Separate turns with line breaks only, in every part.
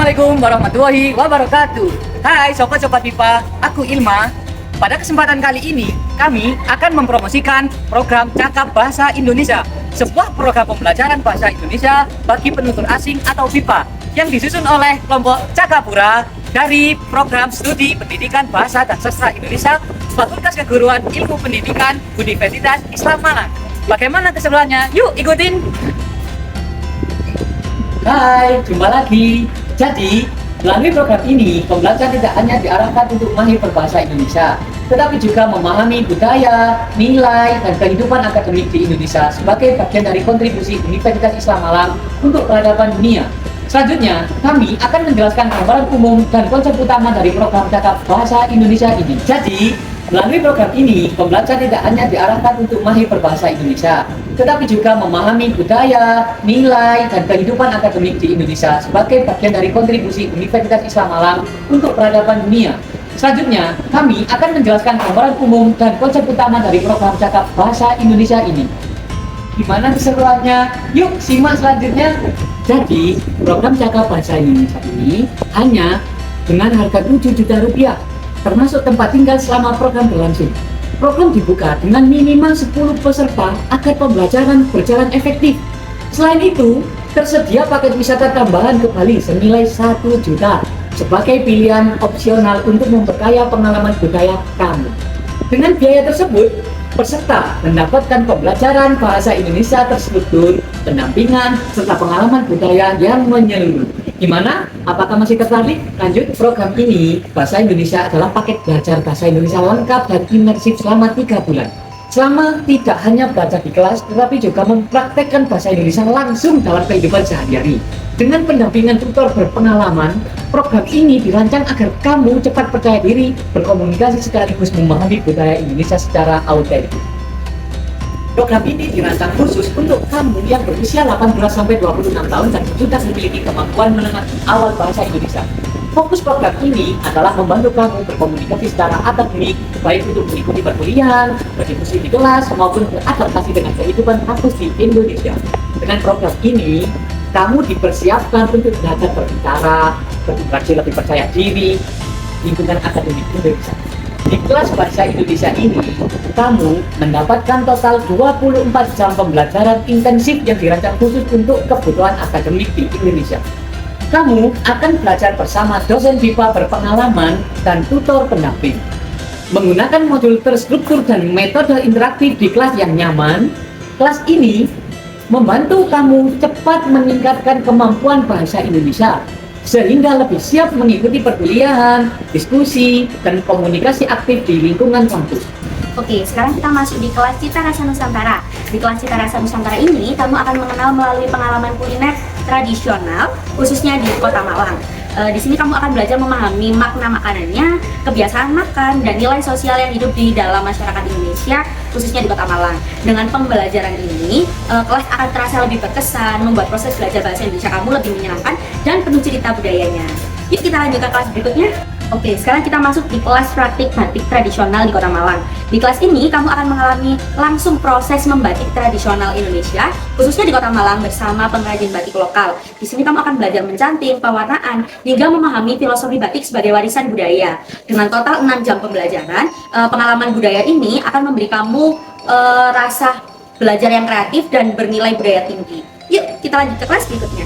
Assalamualaikum warahmatullahi wabarakatuh. Hai sobat-sobat MIPA, aku Ilma. Pada kesempatan kali ini, kami akan mempromosikan program Cakap Bahasa Indonesia, sebuah program pembelajaran bahasa Indonesia bagi penutur asing atau MIPA yang disusun oleh kelompok Cakapura dari program studi pendidikan bahasa dan sastra Indonesia Fakultas Keguruan Ilmu Pendidikan Universitas Islam Malang. Bagaimana keseruannya? Yuk ikutin! Hai, jumpa lagi. Jadi, melalui program ini, pembelajar tidak hanya diarahkan untuk mahir berbahasa Indonesia, tetapi juga memahami budaya, nilai, dan kehidupan akademik di Indonesia sebagai bagian dari kontribusi Universitas Islam Malang untuk peradaban dunia. Selanjutnya, kami akan menjelaskan gambaran umum dan konsep utama dari program Cakap Bahasa Indonesia ini. Jadi, melalui program ini, pembelajar tidak hanya diarahkan untuk mahir berbahasa Indonesia, tetapi juga memahami budaya, nilai, dan kehidupan akademik di Indonesia sebagai bagian dari kontribusi Universitas Islam Malang untuk peradaban dunia. Selanjutnya, kami akan menjelaskan gambaran umum dan konsep utama dari program Cakap Bahasa Indonesia ini. Gimana keseruannya? Yuk simak selanjutnya. Jadi, program Cakap Bahasa Indonesia ini hanya dengan harga Rp7 juta, termasuk tempat tinggal selama program berlangsung. Program dibuka dengan minimal 10 peserta agar pembelajaran berjalan efektif. Selain itu, tersedia paket wisata tambahan ke Bali senilai 1 juta sebagai pilihan opsional untuk memperkaya pengalaman budaya kamu. Dengan biaya tersebut, peserta mendapatkan pembelajaran bahasa Indonesia terstruktur, pendampingan, serta pengalaman budaya yang menyeluruh. Gimana? Apakah masih tertarik? Lanjut, program ini, Bahasa Indonesia adalah paket belajar bahasa Indonesia lengkap dan imersif selama 3 bulan. Selama tidak hanya belajar di kelas, tetapi juga mempraktekkan bahasa Indonesia langsung dalam kehidupan sehari-hari. Dengan pendampingan tutor berpengalaman, program ini dirancang agar kamu cepat percaya diri, berkomunikasi sekaligus memahami budaya Indonesia secara autentik. Program ini dirancang khusus untuk kamu yang berusia 18-26 tahun dan sudah memiliki kemampuan menengah awal bahasa Indonesia. Fokus program ini adalah membantu kamu berkomunikasi secara akademik, baik untuk mengikuti perkuliahan, berdiskusi di kelas, maupun beradaptasi dengan kehidupan kampus di Indonesia. Dengan program ini, kamu dipersiapkan untuk belajar berbicara, berinteraksi lebih percaya diri, lingkungan akademik Indonesia. Di kelas Bahasa Indonesia ini, kamu mendapatkan total 24 jam pembelajaran intensif yang dirancang khusus untuk kebutuhan akademik di Indonesia. Kamu akan belajar bersama dosen MIPA berpengalaman dan tutor pendamping. Menggunakan modul terstruktur dan metode interaktif di kelas yang nyaman, kelas ini membantu kamu cepat meningkatkan kemampuan bahasa Indonesia sehingga lebih siap mengikuti perkuliahan, diskusi, dan komunikasi aktif di lingkungan kampus.
Oke, sekarang kita masuk di kelas Cita Rasa Nusantara. Di kelas Cita Rasa Nusantara ini, kamu akan mengenal melalui pengalaman kuliner tradisional, khususnya di Kota Malang. Di sini kamu akan belajar memahami makna makanannya, kebiasaan makan, dan nilai sosial yang hidup di dalam masyarakat Indonesia, khususnya di Kota Malang. Dengan pembelajaran ini, kelas akan terasa lebih berkesan, membuat proses belajar bahasa Indonesia kamu lebih menyenangkan dan penuh cerita budayanya. Yuk kita lanjut ke kelas berikutnya. Oke, sekarang kita masuk di kelas praktik batik tradisional di Kota Malang. Di kelas ini, kamu akan mengalami langsung proses membatik tradisional Indonesia, khususnya di Kota Malang bersama pengrajin batik lokal. Di sini kamu akan belajar mencanting, pewarnaan, hingga memahami filosofi batik sebagai warisan budaya. Dengan total 6 jam pembelajaran, pengalaman budaya ini akan memberi kamu rasa belajar yang kreatif dan bernilai budaya tinggi. Yuk, kita lanjut ke kelas berikutnya.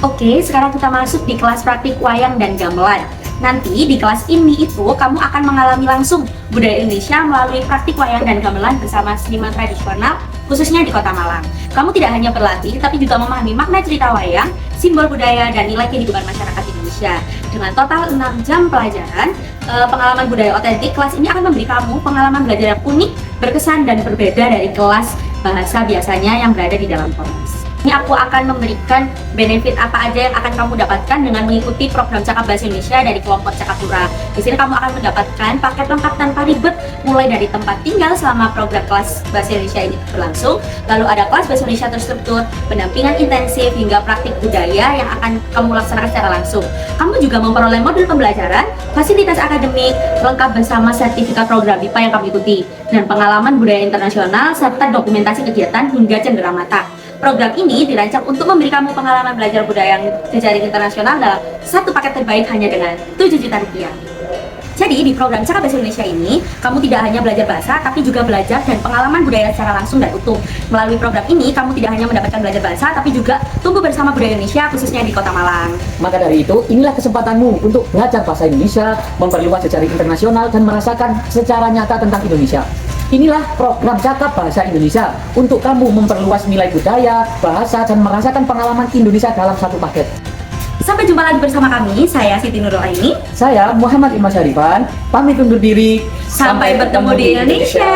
Oke, sekarang kita masuk di kelas praktik wayang dan gamelan. Nanti di kelas ini kamu akan mengalami langsung budaya Indonesia melalui praktik wayang dan gamelan bersama seniman tradisional, khususnya di Kota Malang. Kamu tidak hanya berlatih, tapi juga memahami makna cerita wayang, simbol budaya, dan nilai kehidupan masyarakat Indonesia. Dengan total 6 jam pelajaran, pengalaman budaya otentik, kelas ini akan memberi kamu pengalaman belajar yang unik, berkesan, dan berbeda dari kelas bahasa biasanya yang berada di dalam kelas. Ini aku akan memberikan benefit apa aja yang akan kamu dapatkan dengan mengikuti program Cakap Bahasa Indonesia dari kelompok Cakapura. Di sini kamu akan mendapatkan paket lengkap tanpa ribet, mulai dari tempat tinggal selama program kelas Bahasa Indonesia ini berlangsung, lalu ada kelas Bahasa Indonesia terstruktur, pendampingan intensif, hingga praktik budaya yang akan kamu laksanakan secara langsung. Kamu juga memperoleh modul pembelajaran, fasilitas akademik, lengkap bersama sertifikat program MIPA yang kamu ikuti, dan pengalaman budaya internasional serta dokumentasi kegiatan hingga cenderamata. Program ini dirancang untuk memberi kamu pengalaman belajar budaya yang jejaring internasional dalam satu paket terbaik hanya dengan 7 juta rupiah. Jadi di program Cakap Bahasa Indonesia ini, kamu tidak hanya belajar bahasa, tapi juga belajar dan pengalaman budaya secara langsung dan utuh. Melalui program ini, kamu tidak hanya mendapatkan belajar bahasa, tapi juga tumbuh bersama budaya Indonesia, khususnya di Kota Malang.
Maka dari itu, inilah kesempatanmu untuk belajar bahasa Indonesia, memperluas jejaring internasional, dan merasakan secara nyata tentang Indonesia. Inilah program Cakap Bahasa Indonesia untuk kamu memperluas nilai budaya, bahasa, dan merasakan pengalaman Indonesia dalam satu paket.
Sampai jumpa lagi bersama kami, saya Siti Nurul Aini.
Saya Muhammad Iman Syarifan, pamit undur diri.
Sampai bertemu di Indonesia.